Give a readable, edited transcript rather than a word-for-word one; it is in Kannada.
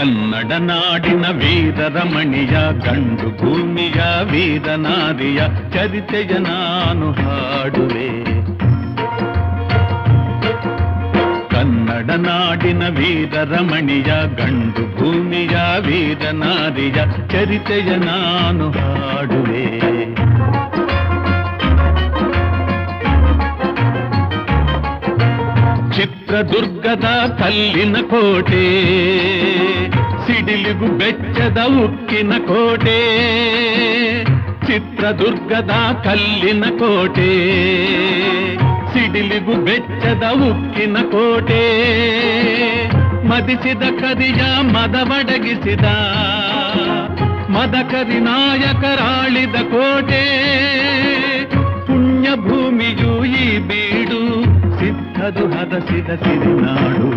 ಕನ್ನಡ ನಾಡಿನ ವೀರರಮಣಿಯ ಗಂಡು ಭೂಮಿಯ ವೀರನಾರಿಯ ಚರಿತೆಯ ನಾನು ಹಾಡುವೆ. ಕನ್ನಡ ನಾಡಿನ ವೀರರಮಣಿಯ ಗಂಡು ಭೂಮಿಯ ವೀರನಾರಿಯ ಚರಿತೆಯ ನಾನು ಹಾಡುವೆ. ಚಿತ್ರದುರ್ಗದ ಕಲ್ಲಿನ ಕೋಟೆ, ಸಿಡಿಲಿಗು ಬೆಚ್ಚದ ಉಕ್ಕಿನ ಕೋಟೆ. ಚಿತ್ರದುರ್ಗದ ಕಲ್ಲಿನ ಕೋಟೆ, ಸಿಡಿಲಿಗು ಬೆಚ್ಚದ ಉಕ್ಕಿನ ಕೋಟೆ. ಮದಿಸಿದ ಕರಿಯ ಮದವಡಗಿಸಿದ ಮದಕರಿ ನಾಯಕರಾಳಿದ ಕೋಟೆ. ಪುಣ್ಯ ಭೂಮಿಯು ಈ ಬೀಡು, ಸಿದ್ಧದು ಹದಸಿದ ಸಿರಿನಾಡು.